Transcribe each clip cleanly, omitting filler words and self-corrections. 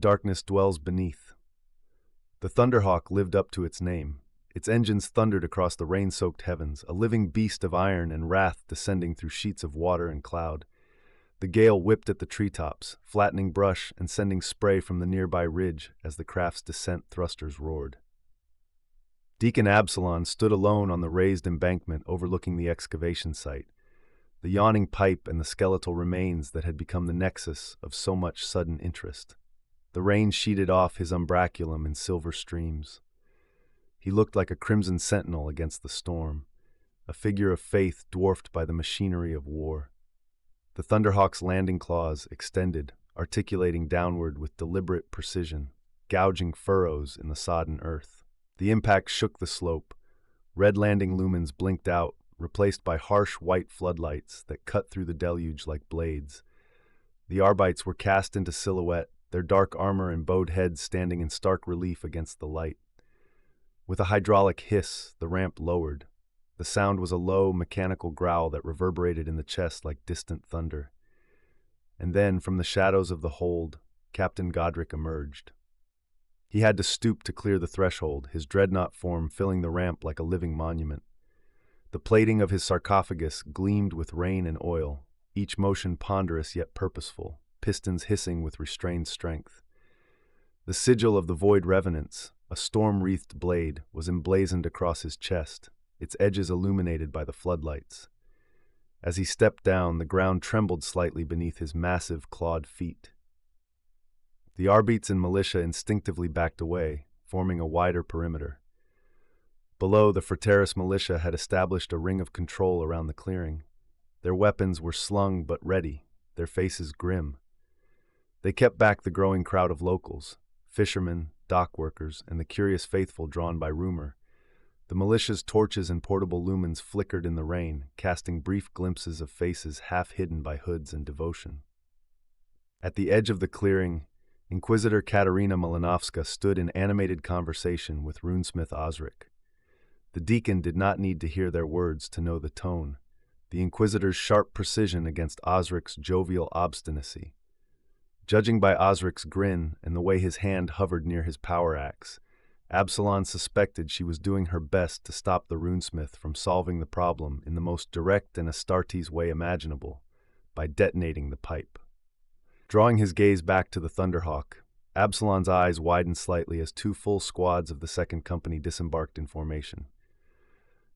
darkness dwells beneath. The Thunderhawk lived up to its name. Its engines thundered across the rain-soaked heavens, a living beast of iron and wrath descending through sheets of water and cloud. The gale whipped at the treetops, flattening brush and sending spray from the nearby ridge as the craft's descent thrusters roared. Deacon Absalon stood alone on the raised embankment overlooking the excavation site, the yawning pipe and the skeletal remains that had become the nexus of so much sudden interest. The rain sheeted off his umbraculum in silver streams. He looked like a crimson sentinel against the storm, a figure of faith dwarfed by the machinery of war. The Thunderhawk's landing claws extended, articulating downward with deliberate precision, gouging furrows in the sodden earth. The impact shook the slope. Red landing lumens blinked out, replaced by harsh white floodlights that cut through the deluge like blades. The Arbites were cast into silhouette, their dark armor and bowed heads standing in stark relief against the light. With a hydraulic hiss, the ramp lowered. The sound was a low, mechanical growl that reverberated in the chest like distant thunder. And then, from the shadows of the hold, Captain Godric emerged. He had to stoop to clear the threshold, his dreadnought form filling the ramp like a living monument. The plating of his sarcophagus gleamed with rain and oil, each motion ponderous yet purposeful, pistons hissing with restrained strength. The sigil of the Void Revenants, a storm-wreathed blade, was emblazoned across his chest, its edges illuminated by the floodlights. As he stepped down, the ground trembled slightly beneath his massive, clawed feet. The Arbites and militia instinctively backed away, forming a wider perimeter. Below, the Frateris militia had established a ring of control around the clearing. Their weapons were slung but ready, their faces grim. They kept back the growing crowd of locals, fishermen, dock workers, and the curious faithful drawn by rumor. The militia's torches and portable lumens flickered in the rain, casting brief glimpses of faces half hidden by hoods and devotion. At the edge of the clearing, Inquisitor Katerina Malinovska stood in animated conversation with runesmith Osric. The deacon did not need to hear their words to know the tone, the Inquisitor's sharp precision against Osric's jovial obstinacy. Judging by Osric's grin and the way his hand hovered near his power axe, Absalon suspected she was doing her best to stop the runesmith from solving the problem in the most direct and Astartes way imaginable, by detonating the pipe. Drawing his gaze back to the Thunderhawk, Absalon's eyes widened slightly as two full squads of the Second Company disembarked in formation.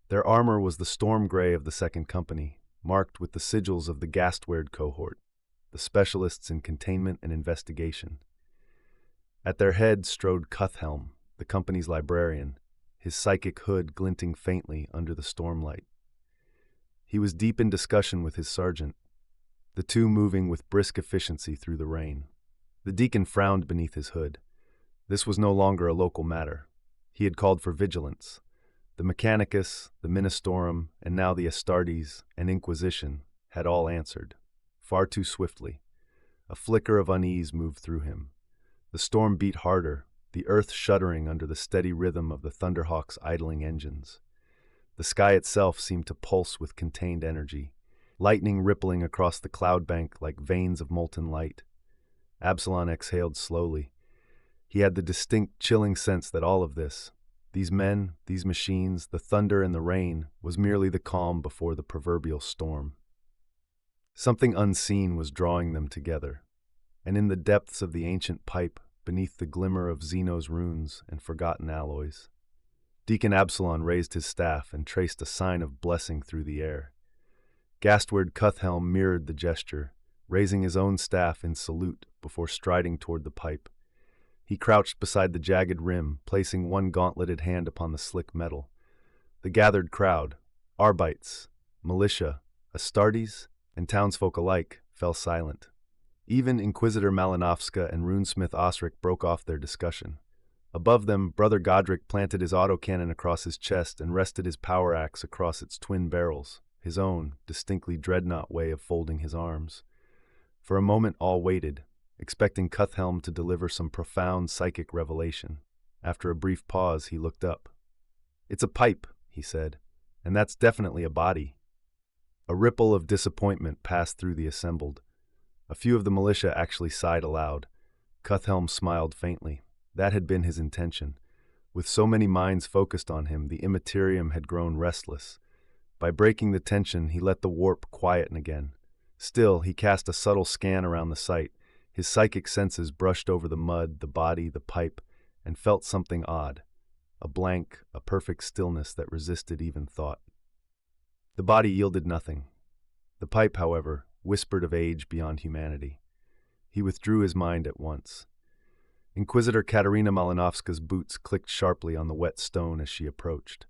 Their armor was the storm gray of the Second Company, marked with the sigils of the Gastward cohort, the specialists in containment and investigation. At their head strode Cuthhelm, the company's librarian, his psychic hood glinting faintly under the stormlight. He was deep in discussion with his sergeant, the two moving with brisk efficiency through the rain. The deacon frowned beneath his hood. This was no longer a local matter. He had called for vigilance. The Mechanicus, the Ministorum, and now the Astartes and Inquisition had all answered, far too swiftly. A flicker of unease moved through him. The storm beat harder, the earth shuddering under the steady rhythm of the Thunderhawk's idling engines. The sky itself seemed to pulse with contained energy, lightning rippling across the cloud bank like veins of molten light. Absalon exhaled slowly. He had the distinct, chilling sense that all of this, these men, these machines, the thunder and the rain, was merely the calm before the proverbial storm. Something unseen was drawing them together, and in the depths of the ancient pipe, beneath the glimmer of Zeno's runes and forgotten alloys, Deacon Absalon raised his staff and traced a sign of blessing through the air. Gastward Cuthhelm mirrored the gesture, raising his own staff in salute before striding toward the pipe. He crouched beside the jagged rim, placing one gauntleted hand upon the slick metal. The gathered crowd, Arbites, militia, Astartes, and townsfolk alike, fell silent. Even Inquisitor Malinovska and runesmith Osric broke off their discussion. Above them, Brother Godric planted his autocannon across his chest and rested his power axe across its twin barrels, his own distinctly dreadnought way of folding his arms. For a moment all waited, expecting Cuthhelm to deliver some profound psychic revelation. After a brief pause, he looked up. "It's a pipe," he said, "and that's definitely a body." A ripple of disappointment passed through the assembled. A few of the militia actually sighed aloud. Cuthhelm smiled faintly. That had been his intention. With so many minds focused on him, the immaterium had grown restless. By breaking the tension, he let the warp quieten again. Still, he cast a subtle scan around the site. His psychic senses brushed over the mud, the body, the pipe, and felt something odd. A blank, a perfect stillness that resisted even thought. The body yielded nothing. The pipe, however, whispered of age beyond humanity. He withdrew his mind at once. Inquisitor Katerina Malinovska's boots clicked sharply on the wet stone as she approached.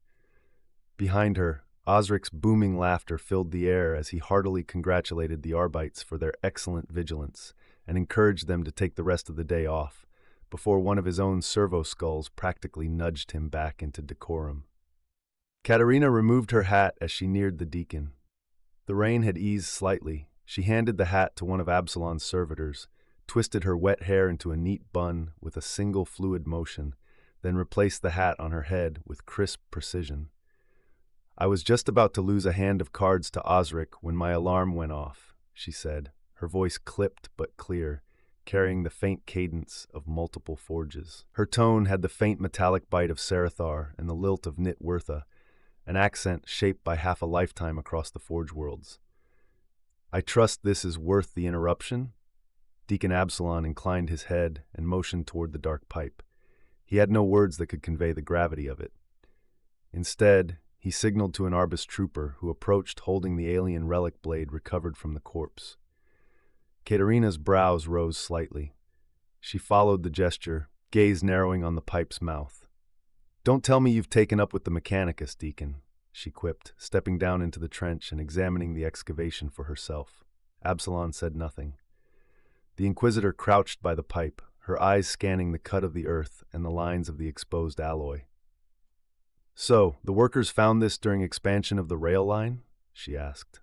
Behind her, Osric's booming laughter filled the air as he heartily congratulated the Arbites for their excellent vigilance and encouraged them to take the rest of the day off, before one of his own servo-skulls practically nudged him back into decorum. Katerina removed her hat as she neared the deacon. The rain had eased slightly. She handed the hat to one of Absalon's servitors, twisted her wet hair into a neat bun with a single fluid motion, then replaced the hat on her head with crisp precision. "I was just about to lose a hand of cards to Osric when my alarm went off," she said, her voice clipped but clear, carrying the faint cadence of multiple forges. Her tone had the faint metallic bite of Sarathar and the lilt of Nitwertha, an accent shaped by half a lifetime across the forge worlds. "I trust this is worth the interruption?" Deacon Absalon inclined his head and motioned toward the dark pipe. He had no words that could convey the gravity of it. Instead, he signaled to an Arbus trooper who approached holding the alien relic blade recovered from the corpse. Katerina's brows rose slightly. She followed the gesture, gaze narrowing on the pipe's mouth. "Don't tell me you've taken up with the Mechanicus, Deacon," she quipped, stepping down into the trench and examining the excavation for herself. Absalon said nothing. The Inquisitor crouched by the pipe, her eyes scanning the cut of the earth and the lines of the exposed alloy. "So, the workers found this during expansion of the rail line?" she asked.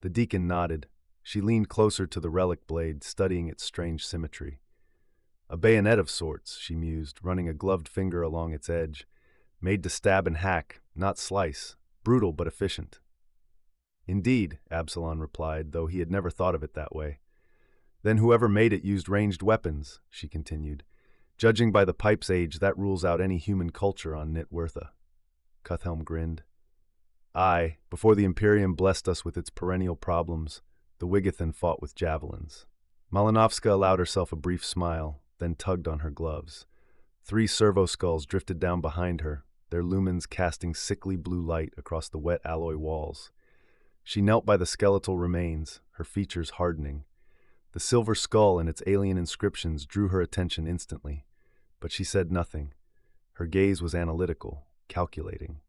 The deacon nodded. She leaned closer to the relic blade, studying its strange symmetry. "A bayonet of sorts," she mused, running a gloved finger along its edge. "Made to stab and hack, not slice. Brutal but efficient." "Indeed," Absalon replied, though he had never thought of it that way. "Then whoever made it used ranged weapons," she continued. "Judging by the pipe's age, that rules out any human culture on Nitwertha." Cuthhelm grinned. "Aye, before the Imperium blessed us with its perennial problems, the Wigathan fought with javelins." Malinovska allowed herself a brief smile, then tugged on her gloves. 3 servo-skulls drifted down behind her, their lumens casting sickly blue light across the wet alloy walls. She knelt by the skeletal remains, her features hardening. The silver skull and its alien inscriptions drew her attention instantly, but she said nothing. Her gaze was analytical, calculating.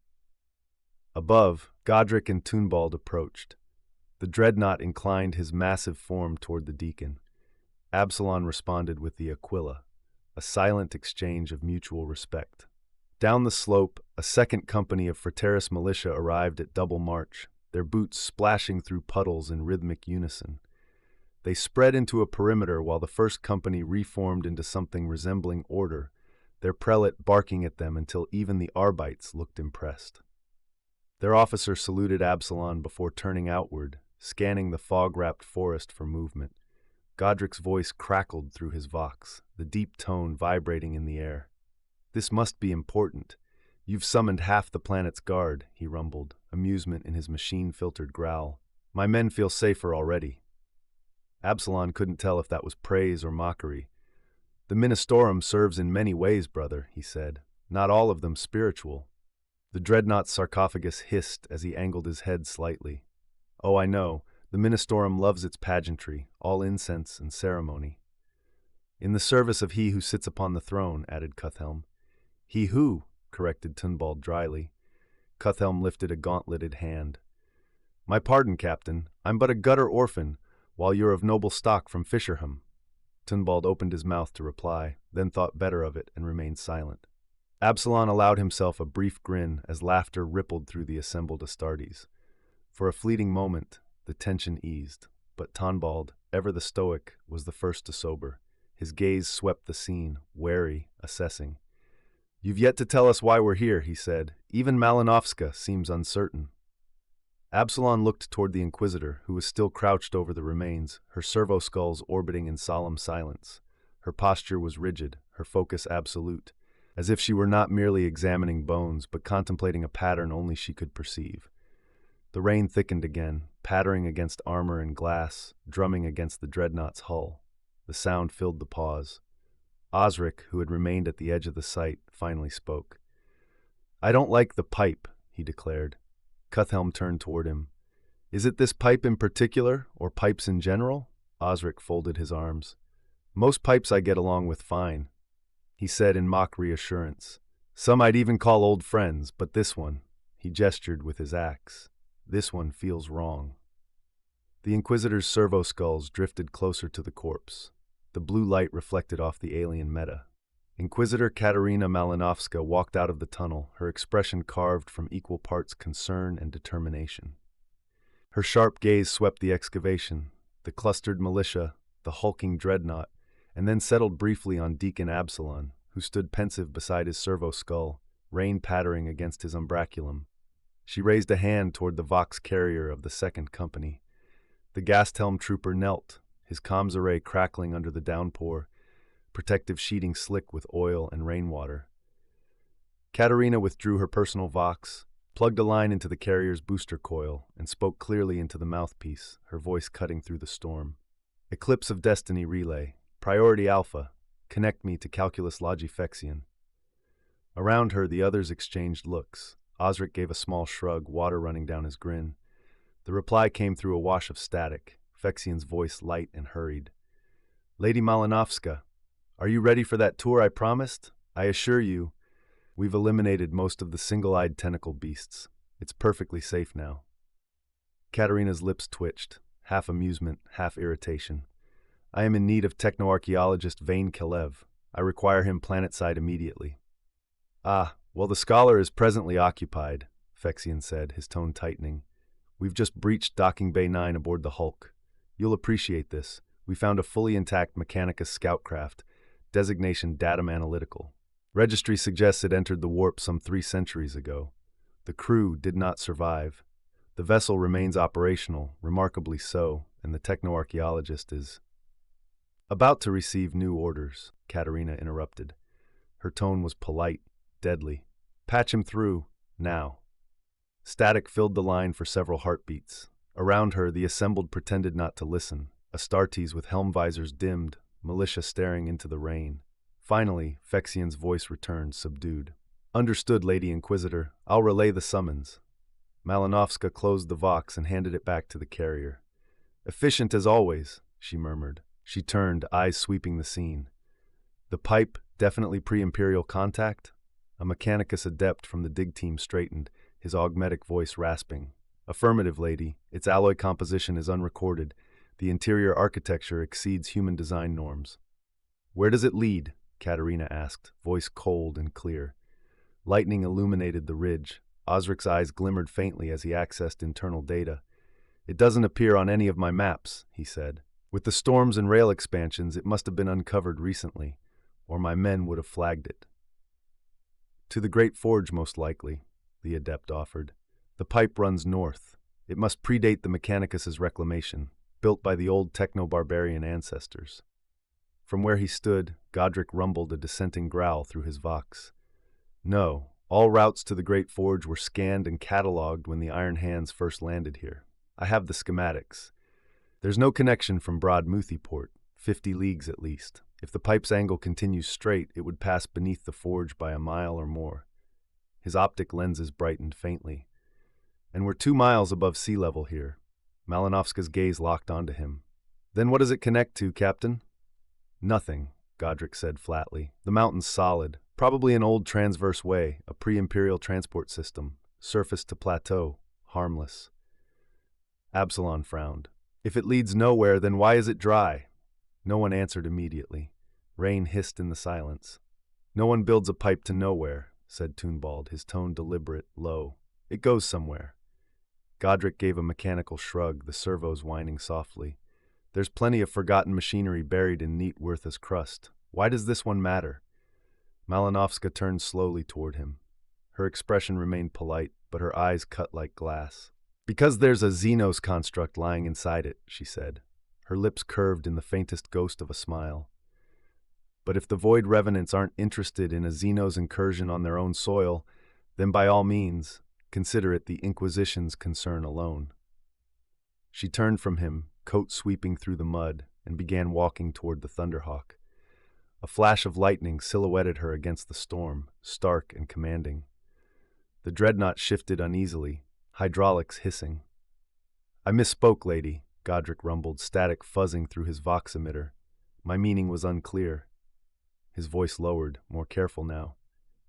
Above, Godric and Tunbald approached. The dreadnought inclined his massive form toward the deacon. Absalon responded with the Aquila, a silent exchange of mutual respect. Down the slope, a second company of Frateris militia arrived at double march, their boots splashing through puddles in rhythmic unison. They spread into a perimeter while the first company reformed into something resembling order, their prelate barking at them until even the Arbites looked impressed. Their officer saluted Absalon before turning outward, scanning the fog-wrapped forest for movement. Godric's voice crackled through his vox, the deep tone vibrating in the air. "This must be important. You've summoned half the planet's guard," he rumbled, amusement in his machine-filtered growl. "My men feel safer already." Absalon couldn't tell if that was praise or mockery. "The Ministorum serves in many ways, brother," he said, "not all of them spiritual." The dreadnought's sarcophagus hissed as he angled his head slightly. "Oh, I know. The Ministorum loves its pageantry, all incense and ceremony." "In the service of he who sits upon the throne," added Cuthhelm. "He who," corrected Tunbald dryly. Cuthhelm lifted a gauntleted hand. "My pardon, Captain. I'm but a gutter orphan, while you're of noble stock from Fisherham." Tunbald opened his mouth to reply, then thought better of it and remained silent. Absalon allowed himself a brief grin as laughter rippled through the assembled Astartes. For a fleeting moment, the tension eased, but Tunbald, ever the stoic, was the first to sober. His gaze swept the scene, wary, assessing. "You've yet to tell us why we're here," he said. "Even Malinovska seems uncertain." Absalon looked toward the Inquisitor, who was still crouched over the remains, her servo skulls orbiting in solemn silence. Her posture was rigid, her focus absolute, as if she were not merely examining bones, but contemplating a pattern only she could perceive. The rain thickened again, pattering against armor and glass, drumming against the dreadnought's hull. The sound filled the pause. Osric, who had remained at the edge of the site, finally spoke. "I don't like the pipe," he declared. Cuthelm turned toward him. "Is it this pipe in particular, or pipes in general?" Osric folded his arms. "Most pipes I get along with fine," he said in mock reassurance. "Some I'd even call old friends, but this one," he gestured with his axe, "this one feels wrong." The Inquisitor's servo skulls drifted closer to the corpse. The blue light reflected off the alien meta. Inquisitor Katerina Malinovska walked out of the tunnel, her expression carved from equal parts concern and determination. Her sharp gaze swept the excavation, the clustered militia, the hulking dreadnought, and then settled briefly on Deacon Absalon, who stood pensive beside his servo skull, rain pattering against his umbraculum. She raised a hand toward the Vox carrier of the second company. The Gasthelm trooper knelt, his comms array crackling under the downpour, protective sheeting slick with oil and rainwater. Katerina withdrew her personal Vox, plugged a line into the carrier's booster coil, and spoke clearly into the mouthpiece, her voice cutting through the storm. "Eclipse of Destiny Relay. Priority Alpha. Connect me to Calculus Logifexion." Around her, the others exchanged looks. Osric gave a small shrug, water running down his grin. The reply came through a wash of static, Fexion's voice light and hurried. "Lady Malinovska, are you ready for that tour I promised? I assure you, we've eliminated most of the single-eyed tentacle beasts. It's perfectly safe now." Katerina's lips twitched, half amusement, half irritation. "I am in need of technoarchaeologist Vane Kalev. I require him planetside immediately." "Ah, well, the scholar is presently occupied," Fexion said, his tone tightening. "We've just breached Docking Bay 9 aboard the Hulk. You'll appreciate this. We found a fully intact Mechanicus scout craft, designation Datum Analytical. Registry suggests it entered the warp some 3 centuries ago. The crew did not survive. The vessel remains operational, remarkably so, and the technoarchaeologist is about to receive new orders," Katerina interrupted. Her tone was polite, deadly. "Patch him through, now." Static filled the line for several heartbeats. Around her, the assembled pretended not to listen, Astartes with helm visors dimmed, militia staring into the rain. Finally, Fexion's voice returned, subdued. "Understood, Lady Inquisitor. I'll relay the summons." Malinovska closed the Vox and handed it back to the carrier. "Efficient as always," she murmured. She turned, eyes sweeping the scene. "The pipe, definitely pre-Imperial contact?" A Mechanicus adept from the dig team straightened, his augmetic voice rasping. "Affirmative, lady. Its alloy composition is unrecorded. The interior architecture exceeds human design norms." "Where does it lead?" Katerina asked, voice cold and clear. Lightning illuminated the ridge. Osric's eyes glimmered faintly as he accessed internal data. "It doesn't appear on any of my maps," he said. "With the storms and rail expansions, it must have been uncovered recently, or my men would have flagged it." "To the Great Forge, most likely," the adept offered. "The pipe runs north. It must predate the Mechanicus's reclamation, built by the old techno-barbarian ancestors." From where he stood, Godric rumbled a dissenting growl through his Vox. "No, all routes to the Great Forge were scanned and catalogued when the Iron Hands first landed here. I have the schematics. There's no connection from Broad Muthiport, 50 leagues at least. If the pipe's angle continues straight, it would pass beneath the forge by a mile or more." His optic lenses brightened faintly. "And we're 2 miles above sea level here." Malinovska's gaze locked onto him. "Then what does it connect to, Captain?" "Nothing," Godric said flatly. "The mountain's solid. Probably an old transverse way, a pre-Imperial transport system. Surface to plateau. Harmless." Absalon frowned. "If it leads nowhere, then why is it dry?" No one answered immediately. Rain hissed in the silence. "No one builds a pipe to nowhere," said Toonbald, his tone deliberate, low. "It goes somewhere." Godric gave a mechanical shrug, the servos whining softly. "There's plenty of forgotten machinery buried in neat worthless crust. Why does this one matter?" Malinovska turned slowly toward him. Her expression remained polite, but her eyes cut like glass. Because there's a Xenos construct lying inside it, she said, her lips curved in the faintest ghost of a smile. But if the Void Revenants aren't interested in a Xenos incursion on their own soil, then by all means, consider it the Inquisition's concern alone. She turned from him, coat sweeping through the mud, and began walking toward the Thunderhawk. A flash of lightning silhouetted her against the storm, stark and commanding. The dreadnought shifted uneasily, hydraulics hissing. "I misspoke, lady," Godric rumbled, static fuzzing through his vox emitter. "My meaning was unclear." His voice lowered, more careful now.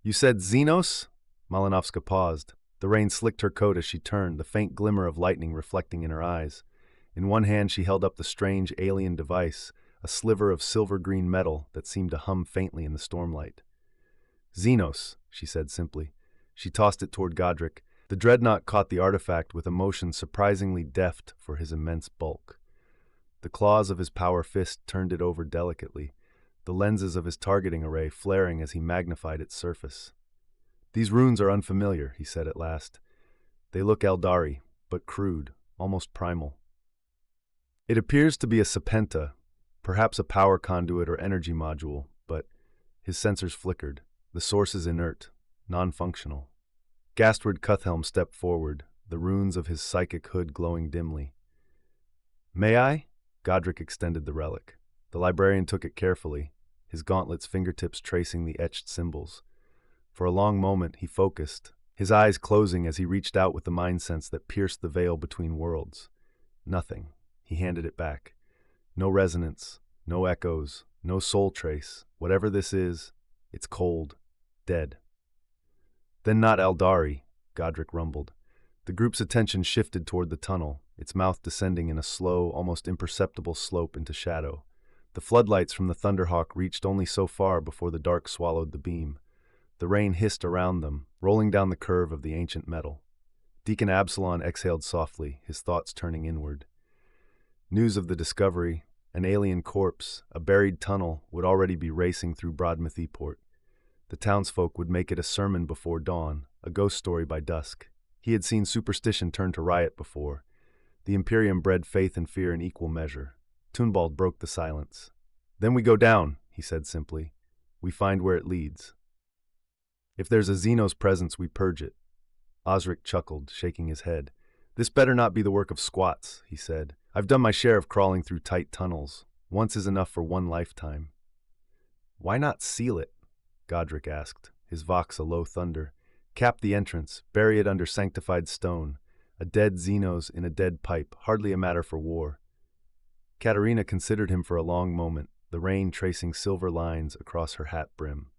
"You said Xenos?" Malinovska paused. The rain slicked her coat as she turned, the faint glimmer of lightning reflecting in her eyes. In one hand she held up the strange alien device, a sliver of silver-green metal that seemed to hum faintly in the stormlight. "Xenos," she said simply. She tossed it toward Godric. The dreadnought caught the artifact with a motion surprisingly deft for his immense bulk. The claws of his power fist turned it over delicately, the lenses of his targeting array flaring as he magnified its surface. "These runes are unfamiliar," he said at last. "They look Eldari, but crude, almost primal. It appears to be a Serpenta, perhaps a power conduit or energy module, but..." His sensors flickered. The source is inert, non-functional. Gastward Cuthelm stepped forward, the runes of his psychic hood glowing dimly. "May I?" Godric extended the relic. The librarian took it carefully, his gauntlet's fingertips tracing the etched symbols. For a long moment he focused, his eyes closing as he reached out with the mind sense that pierced the veil between worlds. Nothing. He handed it back. No resonance, no echoes, no soul trace. Whatever this is, it's cold, dead. "Then not Eldari," Godric rumbled. The group's attention shifted toward the tunnel, its mouth descending in a slow, almost imperceptible slope into shadow. The floodlights from the Thunderhawk reached only so far before the dark swallowed the beam. The rain hissed around them, rolling down the curve of the ancient metal. Deacon Absalon exhaled softly, his thoughts turning inward. News of the discovery, an alien corpse, a buried tunnel, would already be racing through Broadmouth-Port. The townsfolk would make it a sermon before dawn, a ghost story by dusk. He had seen superstition turn to riot before. The Imperium bred faith and fear in equal measure. Tunbald broke the silence. "Then we go down," he said simply. "We find where it leads. If there's a Xenos presence, we purge it." Osric chuckled, shaking his head. "This better not be the work of squats," he said. "I've done my share of crawling through tight tunnels. Once is enough for one lifetime." "Why not seal it?" Godric asked, his vox a low thunder. "Cap the entrance, bury it under sanctified stone. A dead Xenos in a dead pipe, hardly a matter for war." Katerina considered him for a long moment, the rain tracing silver lines across her hat brim.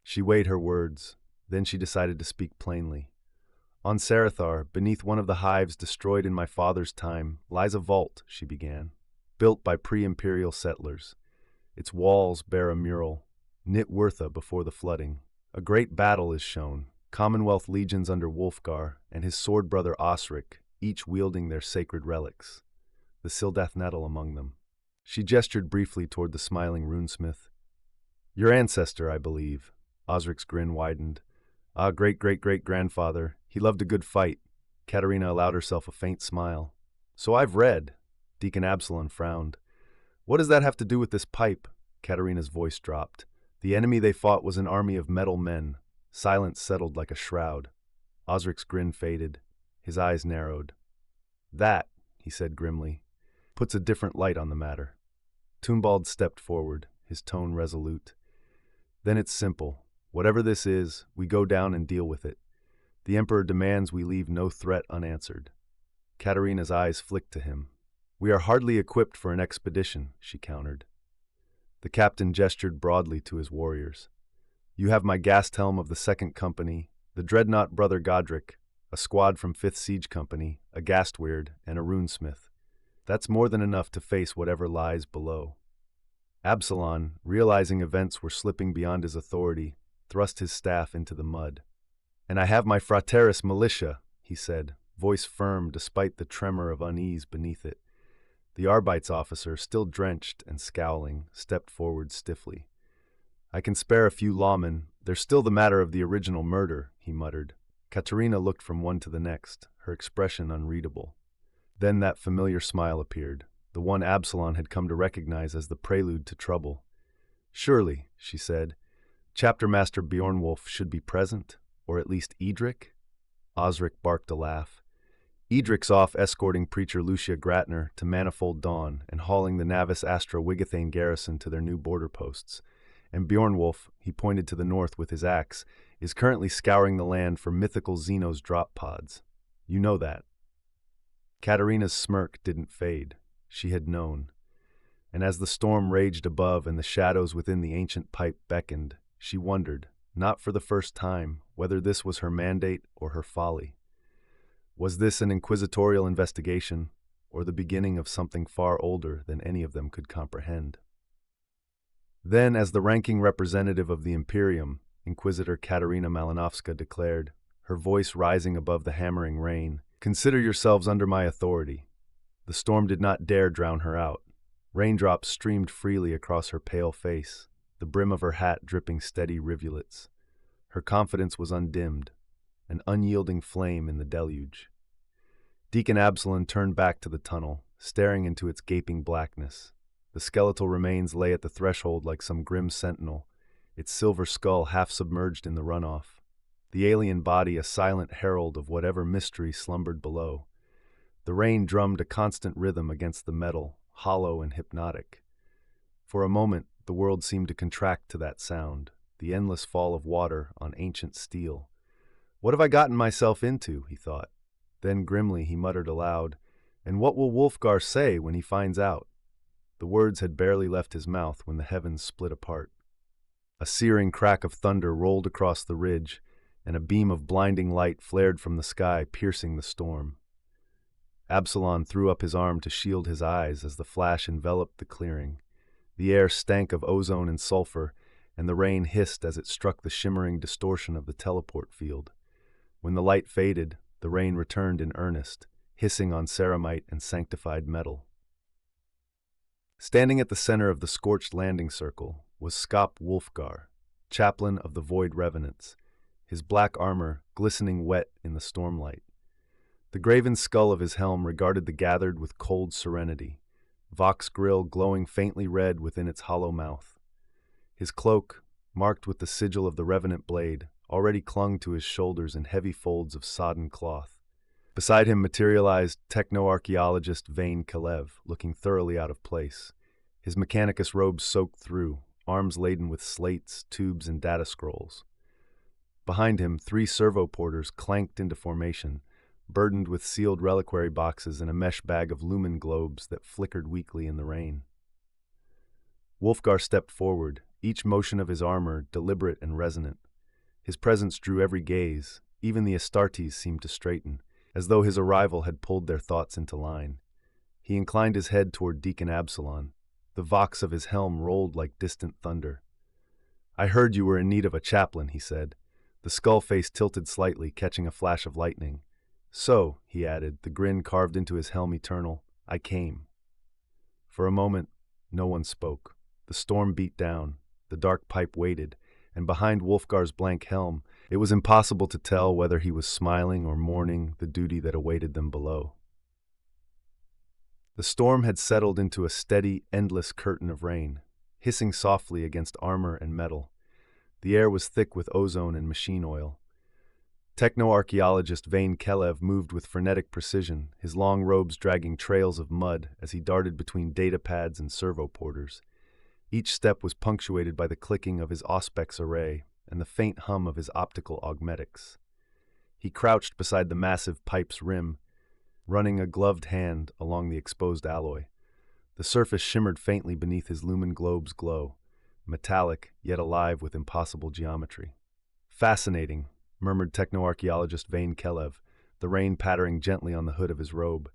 She weighed her words, then she decided to speak plainly. "On Sarathar, beneath one of the hives destroyed in my father's time, lies a vault," she began, "built by pre-imperial settlers. Its walls bear a mural, Nitwurtha before the flooding. A great battle is shown, Commonwealth legions under Wulfgar and his sword brother Osric, each wielding their sacred relics. The Sildath nettle among them." She gestured briefly toward the smiling runesmith. "Your ancestor, I believe." Osric's grin widened. "Ah, great-great-great-grandfather. He loved a good fight." Katerina allowed herself a faint smile. "So I've read." Deacon Absalon frowned. "What does that have to do with this pipe?" Katerina's voice dropped. "The enemy they fought was an army of metal men." Silence settled like a shroud. Osric's grin faded. His eyes narrowed. "That," he said grimly, "puts a different light on the matter." Tunbald stepped forward, his tone resolute. "Then it's simple. Whatever this is, we go down and deal with it. The Emperor demands we leave no threat unanswered." Katerina's eyes flicked to him. "We are hardly equipped for an expedition," she countered. The captain gestured broadly to his warriors. "You have my Gasthelm of the 2nd Company, the dreadnought Brother Godric, a squad from 5th Siege Company, a Gastweird, and a runesmith. That's more than enough to face whatever lies below." Absalon, realizing events were slipping beyond his authority, thrust his staff into the mud. "And I have my Frateris militia," he said, voice firm despite the tremor of unease beneath it. The Arbeits officer, still drenched and scowling, stepped forward stiffly. "I can spare a few lawmen. There's still the matter of the original murder," he muttered. Katerina looked from one to the next, her expression unreadable. Then that familiar smile appeared, the one Absalon had come to recognize as the prelude to trouble. "Surely," she said, "Chapter Master Bjornwolf should be present, or at least Edric?" Osric barked a laugh. "Edric's off escorting Preacher Lucia Gratner to Manifold Dawn and hauling the Navis Astra Wigathane garrison to their new border posts. And Bjornwolf," he pointed to the north with his axe, "is currently scouring the land for mythical Xenos drop pods. You know that." Katerina's smirk didn't fade. She had known. And as the storm raged above and the shadows within the ancient pipe beckoned, she wondered, not for the first time, whether this was her mandate or her folly. Was this an inquisitorial investigation, or the beginning of something far older than any of them could comprehend? Then, as the ranking representative of the Imperium, Inquisitor Katerina Malinovska declared, her voice rising above the hammering rain, "Consider yourselves under my authority." The storm did not dare drown her out. Raindrops streamed freely across her pale face, the brim of her hat dripping steady rivulets. Her confidence was undimmed, an unyielding flame in the deluge. Deacon Absalon turned back to the tunnel, staring into its gaping blackness. The skeletal remains lay at the threshold like some grim sentinel, its silver skull half submerged in the runoff. The alien body a silent herald of whatever mystery slumbered below. The rain drummed a constant rhythm against the metal, hollow and hypnotic. For a moment, the world seemed to contract to that sound, the endless fall of water on ancient steel. "What have I gotten myself into?" he thought. Then grimly he muttered aloud, "And what will Wulfgar say when he finds out?" The words had barely left his mouth when the heavens split apart. A searing crack of thunder rolled across the ridge, and a beam of blinding light flared from the sky, piercing the storm. Absalon threw up his arm to shield his eyes as the flash enveloped the clearing. The air stank of ozone and sulfur, and the rain hissed as it struck the shimmering distortion of the teleport field. When the light faded, the rain returned in earnest, hissing on ceramite and sanctified metal. Standing at the center of the scorched landing circle was Skop Wulfgar, chaplain of the Void Revenants, his black armor glistening wet in the stormlight. The graven skull of his helm regarded the gathered with cold serenity, Vox grill glowing faintly red within its hollow mouth. His cloak, marked with the sigil of the Revenant blade, already clung to his shoulders in heavy folds of sodden cloth. Beside him materialized techno-archaeologist Vane Kalev, looking thoroughly out of place, his Mechanicus robes soaked through, arms laden with slates, tubes, and data scrolls. Behind him, 3 servo porters clanked into formation, burdened with sealed reliquary boxes and a mesh bag of lumen globes that flickered weakly in the rain. Wulfgar stepped forward, each motion of his armor deliberate and resonant. His presence drew every gaze, even the Astartes seemed to straighten, as though his arrival had pulled their thoughts into line. He inclined his head toward Deacon Absalon. The vox of his helm rolled like distant thunder. "I heard you were in need of a chaplain," he said. The skull face tilted slightly, catching a flash of lightning. "So," he added, the grin carved into his helm eternal, "I came." For a moment, no one spoke. The storm beat down, the dark pipe waited, and behind Wulfgar's blank helm, it was impossible to tell whether he was smiling or mourning the duty that awaited them below. The storm had settled into a steady, endless curtain of rain, hissing softly against armor and metal. The air was thick with ozone and machine oil. Techno-archaeologist Vane Kalev moved with frenetic precision, his long robes dragging trails of mud as he darted between data pads and servo porters. Each step was punctuated by the clicking of his Auspex array and the faint hum of his optical augmetics. He crouched beside the massive pipe's rim, running a gloved hand along the exposed alloy. The surface shimmered faintly beneath his lumen globe's glow, metallic yet alive with impossible geometry. "Fascinating," murmured techno-archaeologist Vane Kalev, the rain pattering gently on the hood of his robe.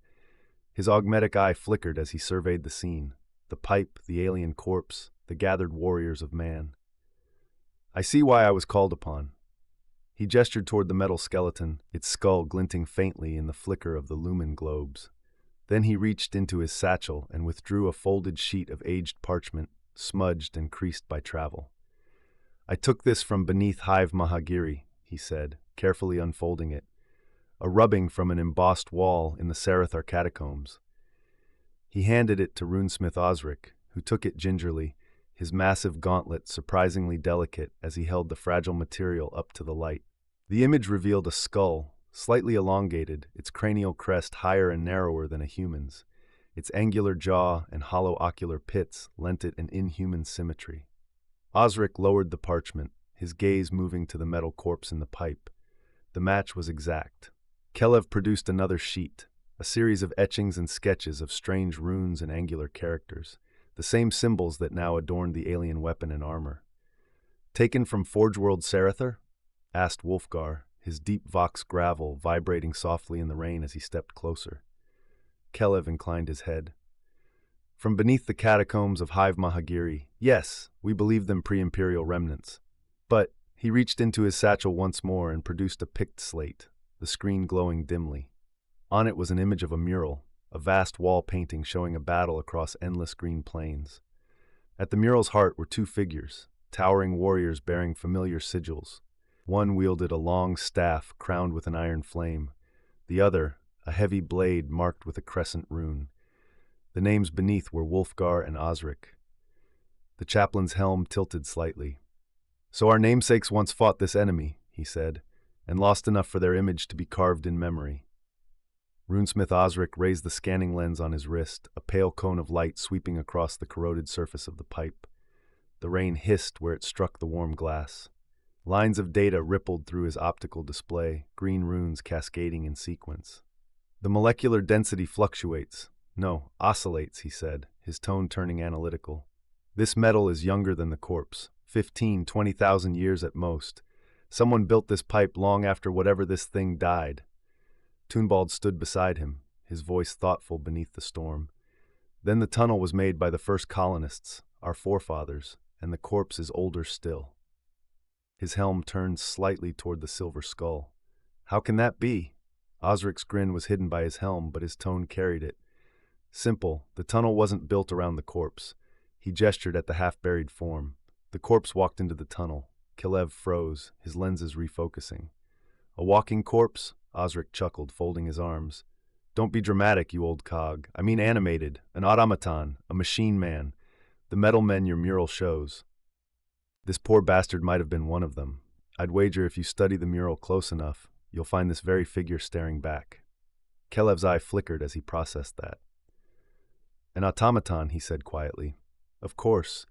His augmetic eye flickered as he surveyed the scene, the pipe, the alien corpse, the gathered warriors of man. "I see why I was called upon." He gestured toward the metal skeleton, its skull glinting faintly in the flicker of the lumen globes. Then he reached into his satchel and withdrew a folded sheet of aged parchment, smudged and creased by travel. "I took this from beneath Hive Mahagiri," he said, carefully unfolding it, a rubbing from an embossed wall in the Sarathar catacombs. He handed it to runesmith Osric, who took it gingerly, his massive gauntlet surprisingly delicate as he held the fragile material up to the light. The image revealed a skull, slightly elongated, its cranial crest higher and narrower than a human's. Its angular jaw and hollow ocular pits lent it an inhuman symmetry. Osric lowered the parchment, his gaze moving to the metal corpse in the pipe. The match was exact. Kelev produced another sheet, a series of etchings and sketches of strange runes and angular characters, the same symbols that now adorned the alien weapon and armor. "Taken from Forge World Sarathar?" asked Wulfgar, his deep vox gravel vibrating softly in the rain as he stepped closer. Kelev inclined his head. "From beneath the catacombs of Hive Mahagiri, yes, we believe them pre-imperial remnants. But," he reached into his satchel once more and produced a picked slate, the screen glowing dimly. On it was an image of a mural, a vast wall painting showing a battle across endless green plains. At the mural's heart were two figures, towering warriors bearing familiar sigils. One wielded a long staff crowned with an iron flame, the other a heavy blade marked with a crescent rune. The names beneath were Wulfgar and Osric. The chaplain's helm tilted slightly. "So our namesakes once fought this enemy," he said, "and lost enough for their image to be carved in memory." Runesmith Osric raised the scanning lens on his wrist, a pale cone of light sweeping across the corroded surface of the pipe. The rain hissed where it struck the warm glass. Lines of data rippled through his optical display, green runes cascading in sequence. "The molecular density fluctuates. No, oscillates," he said, his tone turning analytical. "This metal is younger than the corpse, 15,000–20,000 years at most. Someone built this pipe long after whatever this thing died." Toonbald stood beside him, his voice thoughtful beneath the storm. "Then the tunnel was made by the first colonists, our forefathers, and the corpse is older still." His helm turned slightly toward the silver skull. "How can that be?" Osric's grin was hidden by his helm, but his tone carried it. "Simple, the tunnel wasn't built around the corpse." He gestured at the half-buried form. The corpse walked into the tunnel. Kelev froze, his lenses refocusing. "A walking corpse?" Osric chuckled, folding his arms. "Don't be dramatic, you old cog. I mean animated, an automaton, a machine man. The metal men your mural shows. This poor bastard might have been one of them. I'd wager if you study the mural close enough, you'll find this very figure staring back." Kelev's eye flickered as he processed that. "An automaton," he said quietly. "Of course,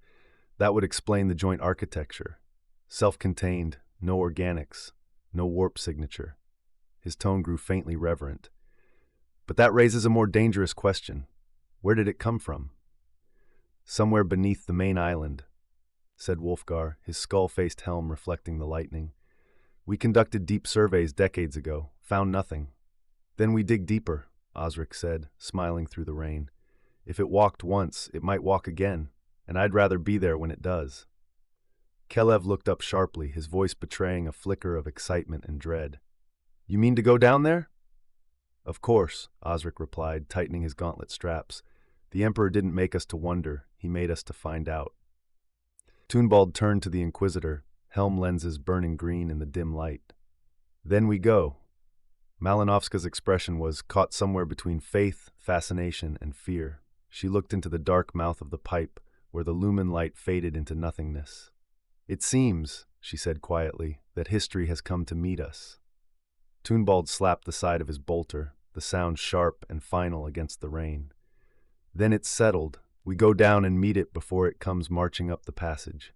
that would explain the joint architecture. Self-contained, no organics, no warp signature." His tone grew faintly reverent. "But that raises a more dangerous question. Where did it come from?" "Somewhere beneath the main island," said Wulfgar, his skull-faced helm reflecting the lightning. "We conducted deep surveys decades ago, found nothing." "Then we dig deeper," Osric said, smiling through the rain. "If it walked once, it might walk again, and I'd rather be there when it does." Kelev looked up sharply, his voice betraying a flicker of excitement and dread. "You mean to go down there?" "Of course," Osric replied, tightening his gauntlet straps. "The Emperor didn't make us to wonder, he made us to find out." Toonbald turned to the Inquisitor, helm lenses burning green in the dim light. "Then we go." Malinovska's expression was caught somewhere between faith, fascination, and fear. She looked into the dark mouth of the pipe, where the lumen light faded into nothingness. "It seems," she said quietly, "that history has come to meet us." Toonbald slapped the side of his bolter, the sound sharp and final against the rain. "Then it's settled. We go down and meet it before it comes marching up the passage."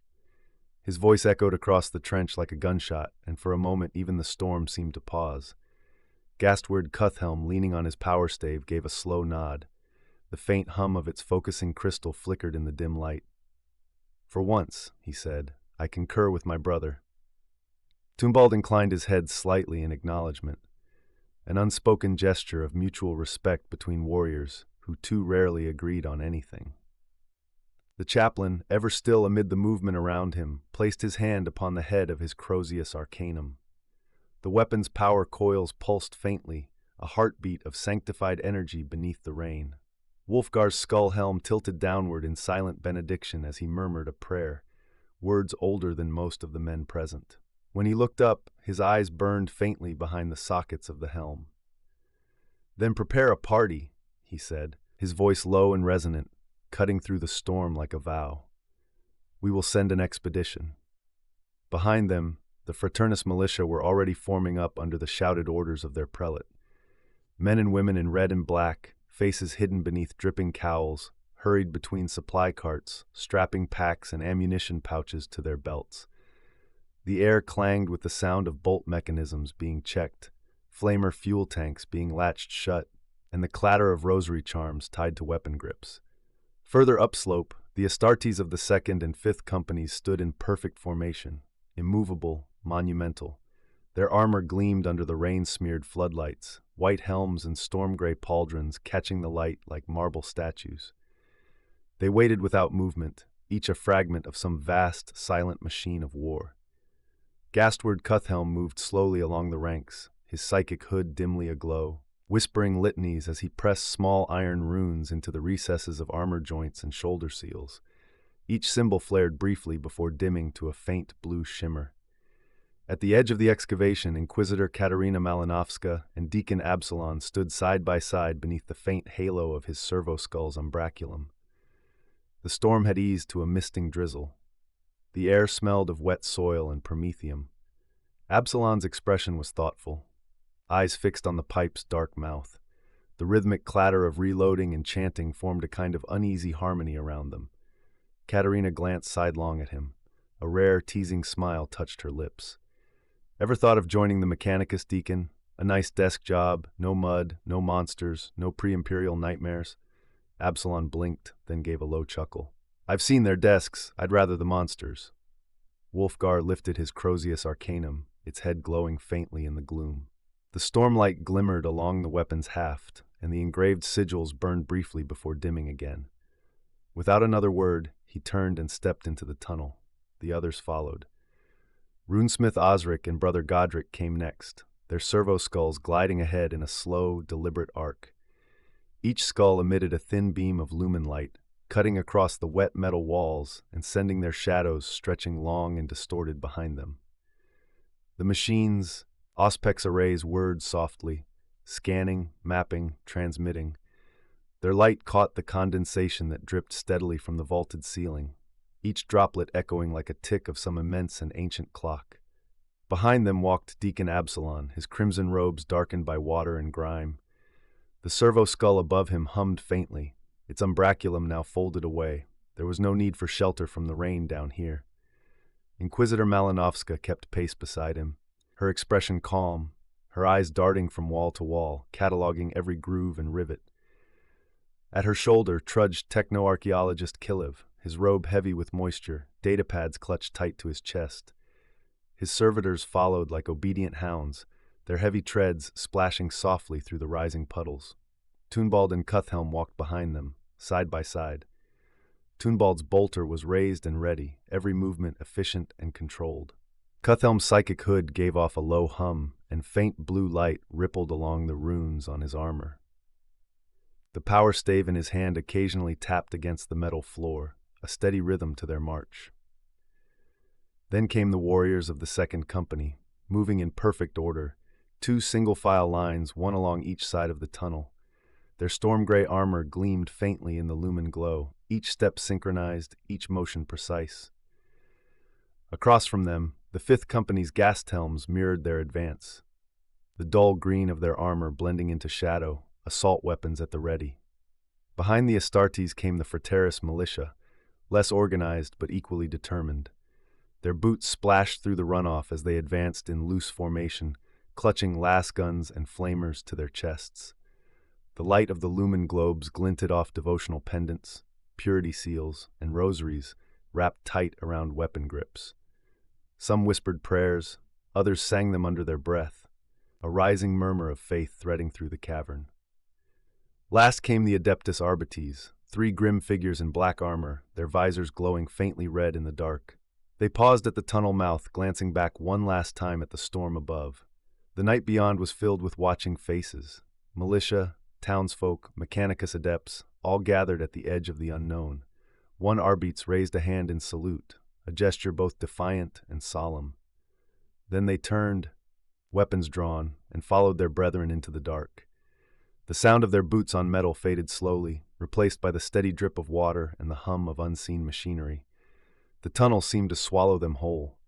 His voice echoed across the trench like a gunshot, and for a moment even the storm seemed to pause. Gastward Cuthhelm, leaning on his power stave, gave a slow nod. The faint hum of its focusing crystal flickered in the dim light. "For once," he said, "I concur with my brother." Toonbald inclined his head slightly in acknowledgement, an unspoken gesture of mutual respect between warriors who too rarely agreed on anything. The chaplain, ever still amid the movement around him, placed his hand upon the head of his Crozius Arcanum. The weapon's power coils pulsed faintly, a heartbeat of sanctified energy beneath the rain. Wulfgar's skull helm tilted downward in silent benediction as he murmured a prayer, words older than most of the men present. When he looked up, his eyes burned faintly behind the sockets of the helm. "Then prepare a party," he said, his voice low and resonant, cutting through the storm like a vow. "We will send an expedition." Behind them, the Fraternus militia were already forming up under the shouted orders of their prelate. Men and women in red and black, faces hidden beneath dripping cowls, hurried between supply carts, strapping packs and ammunition pouches to their belts. The air clanged with the sound of bolt mechanisms being checked, flamer fuel tanks being latched shut, and the clatter of rosary charms tied to weapon grips. Further upslope, the Astartes of the 2nd and 5th Companies stood in perfect formation, immovable, monumental. Their armor gleamed under the rain-smeared floodlights, white helms and storm-gray pauldrons catching the light like marble statues. They waited without movement, each a fragment of some vast, silent machine of war. Gastward Cuthhelm moved slowly along the ranks, his psychic hood dimly aglow, whispering litanies as he pressed small iron runes into the recesses of armor joints and shoulder seals. Each symbol flared briefly before dimming to a faint blue shimmer. At the edge of the excavation, Inquisitor Katerina Malinovska and Deacon Absalon stood side by side beneath the faint halo of his servo-skull's umbraculum. The storm had eased to a misting drizzle. The air smelled of wet soil and promethium. Absalon's expression was thoughtful, eyes fixed on the pipe's dark mouth. The rhythmic clatter of reloading and chanting formed a kind of uneasy harmony around them. Katerina glanced sidelong at him. A rare, teasing smile touched her lips. "Ever thought of joining the Mechanicus, Deacon? A nice desk job, no mud, no monsters, no pre-imperial nightmares." Absalon blinked, then gave a low chuckle. "I've seen their desks. I'd rather the monsters." Wolfgar lifted his Crozius Arcanum, its head glowing faintly in the gloom. The stormlight glimmered along the weapon's haft, and the engraved sigils burned briefly before dimming again. Without another word, he turned and stepped into the tunnel. The others followed. Runesmith Osric and Brother Godric came next, their servo-skulls gliding ahead in a slow, deliberate arc. Each skull emitted a thin beam of lumen light, cutting across the wet metal walls and sending their shadows stretching long and distorted behind them. The machines, Auspex arrays whirred softly, scanning, mapping, transmitting. Their light caught the condensation that dripped steadily from the vaulted ceiling, each droplet echoing like a tick of some immense and ancient clock. Behind them walked Deacon Absalon, his crimson robes darkened by water and grime. The servo-skull above him hummed faintly, its umbraculum now folded away. There was no need for shelter from the rain down here. Inquisitor Malinovska kept pace beside him, her expression calm, her eyes darting from wall to wall, cataloging every groove and rivet. At her shoulder trudged techno-archaeologist Kilev, his robe heavy with moisture, datapads clutched tight to his chest. His servitors followed like obedient hounds, their heavy treads splashing softly through the rising puddles. Tunbald and Cuthhelm walked behind them, side by side. Tunbald's bolter was raised and ready, every movement efficient and controlled. Cuthelm's psychic hood gave off a low hum, and faint blue light rippled along the runes on his armor. The power stave in his hand occasionally tapped against the metal floor, a steady rhythm to their march. Then came the warriors of the 2nd Company, moving in perfect order, 2 single-file lines, one along each side of the tunnel. Their storm-gray armor gleamed faintly in the lumen glow, each step synchronized, each motion precise. Across from them, the 5th Company's gas helms mirrored their advance, the dull green of their armor blending into shadow, assault weapons at the ready. Behind the Astartes came the Frateris militia, less organized but equally determined. Their boots splashed through the runoff as they advanced in loose formation, clutching las guns and flamers to their chests. The light of the lumen globes glinted off devotional pendants, purity seals, and rosaries wrapped tight around weapon grips. Some whispered prayers, others sang them under their breath, a rising murmur of faith threading through the cavern. Last came the Adeptus Arbites, 3 grim figures in black armor, their visors glowing faintly red in the dark. They paused at the tunnel mouth, glancing back one last time at the storm above. The night beyond was filled with watching faces, militia, townsfolk, Mechanicus adepts, all gathered at the edge of the unknown. One Arbites raised a hand in salute, a gesture both defiant and solemn. Then they turned, weapons drawn, and followed their brethren into the dark. The sound of their boots on metal faded slowly, replaced by the steady drip of water and the hum of unseen machinery. The tunnel seemed to swallow them whole.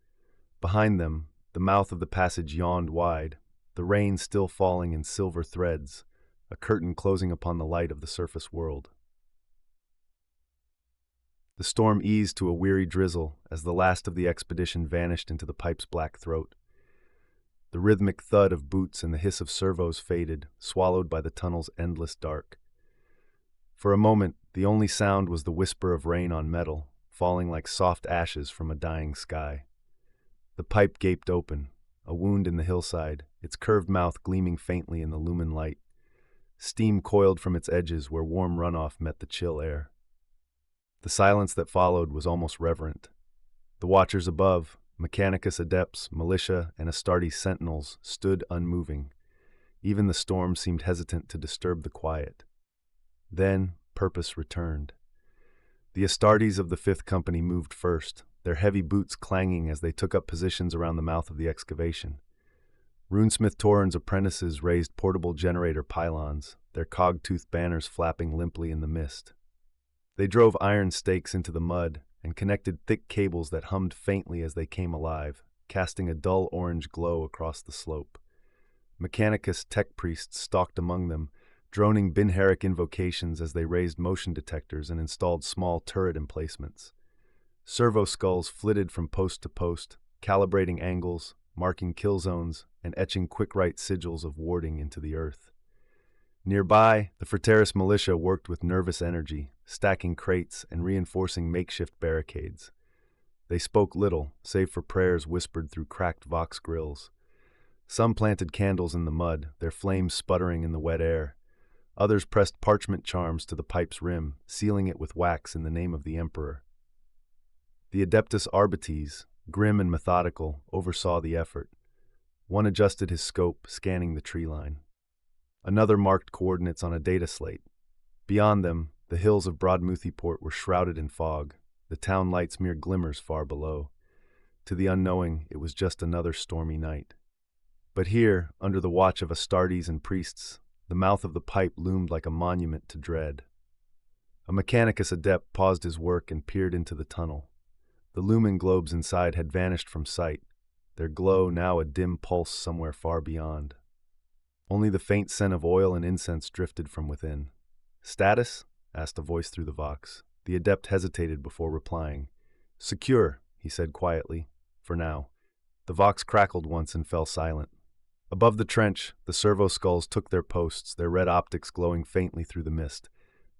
Behind them, the mouth of the passage yawned wide, the rain still falling in silver threads, a curtain closing upon the light of the surface world. The storm eased to a weary drizzle as the last of the expedition vanished into the pipe's black throat. The rhythmic thud of boots and the hiss of servos faded, swallowed by the tunnel's endless dark. For a moment, the only sound was the whisper of rain on metal, falling like soft ashes from a dying sky. The pipe gaped open, a wound in the hillside, its curved mouth gleaming faintly in the lumen light. Steam coiled from its edges where warm runoff met the chill air. The silence that followed was almost reverent. The watchers above, Mechanicus adepts, militia, and Astartes sentinels, stood unmoving. Even the storm seemed hesitant to disturb the quiet. Then purpose returned. The Astartes of the Fifth Company moved first, their heavy boots clanging as they took up positions around the mouth of the excavation. Runesmith Torin's apprentices raised portable generator pylons, their cog-toothed banners flapping limply in the mist. They drove iron stakes into the mud and connected thick cables that hummed faintly as they came alive, casting a dull orange glow across the slope. Mechanicus tech priests stalked among them, droning Binheric invocations as they raised motion detectors and installed small turret emplacements. Servo skulls flitted from post to post, calibrating angles, marking kill zones, and etching quick-write sigils of warding into the earth. Nearby, the Frateris militia worked with nervous energy, stacking crates and reinforcing makeshift barricades. They spoke little, save for prayers whispered through cracked vox grills. Some planted candles in the mud, their flames sputtering in the wet air. Others pressed parchment charms to the pipe's rim, sealing it with wax in the name of the Emperor. The Adeptus Arbites, grim and methodical, oversaw the effort. One adjusted his scope, scanning the tree line. Another marked coordinates on a data slate. Beyond them, the hills of Broadmuthiport were shrouded in fog, the town lights mere glimmers far below. To the unknowing, it was just another stormy night. But here, under the watch of Astartes and priests, the mouth of the pipe loomed like a monument to dread. A Mechanicus adept paused his work and peered into the tunnel. The lumen globes inside had vanished from sight, their glow now a dim pulse somewhere far beyond. Only the faint scent of oil and incense drifted from within. "Status?" asked a voice through the vox. The adept hesitated before replying. "Secure," he said quietly, "for now." The vox crackled once and fell silent. Above the trench, the servo skulls took their posts, their red optics glowing faintly through the mist.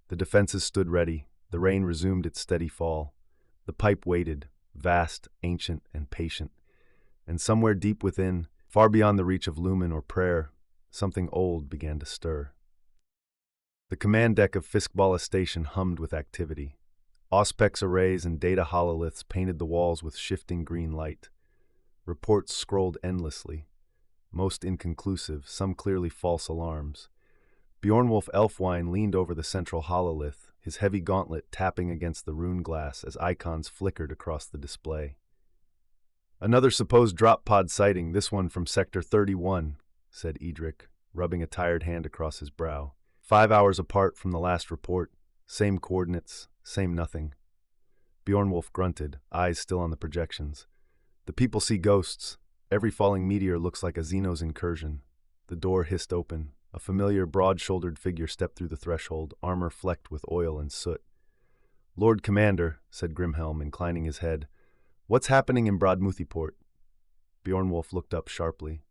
The defenses stood ready. The rain resumed its steady fall. The pipe waited, vast, ancient, and patient. And somewhere deep within, far beyond the reach of lumen or prayer, something old began to stir. The command deck of Fiskballa Station hummed with activity. Auspex arrays and data hololiths painted the walls with shifting green light. Reports scrolled endlessly, most inconclusive, some clearly false alarms. Bjornwolf Elfwine leaned over the central hololith, his heavy gauntlet tapping against the rune glass as icons flickered across the display. "Another supposed drop pod sighting, this one from Sector 31, said Edric, rubbing a tired hand across his brow. 5 hours apart from the last report, same coordinates, same nothing. Bjornwolf grunted, eyes still on the projections. The people see ghosts. Every falling meteor looks like a Xenos incursion. The door hissed open. A familiar, broad-shouldered figure stepped through the threshold, armor flecked with oil and soot. "Lord Commander," said Grimhelm, inclining his head, "what's happening in Broadmuthiport?" Bjornwolf looked up sharply.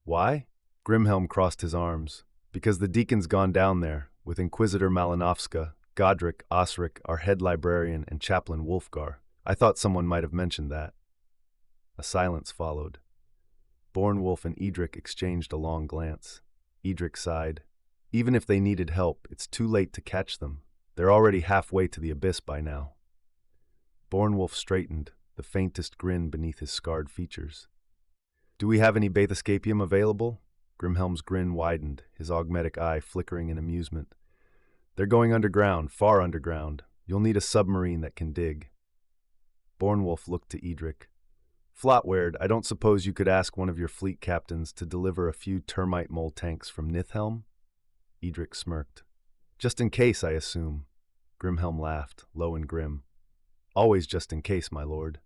"Why?" Grimhelm crossed his arms. "Because the deacon's gone down there, with Inquisitor Malinovska, Godric, Osric, our head librarian, and chaplain Wolfgar. I thought someone might have mentioned that." A silence followed. Bjornwolf and Edric exchanged a long glance. Edric sighed. "Even if they needed help, it's too late to catch them. They're already halfway to the abyss by now." Bjornwolf straightened, the faintest grin beneath his scarred features. "Do we have any Bathescapium available?" Grimhelm's grin widened, his augmetic eye flickering in amusement. "They're going underground, far underground. You'll need a submarine that can dig." Bjornwolf looked to Edric. Flotwared, I don't suppose you could ask one of your fleet captains to deliver a few termite mole tanks from Nithhelm? Edric smirked. Just in case, I assume. Grimhelm laughed, low and grim. Always just in case, my lord.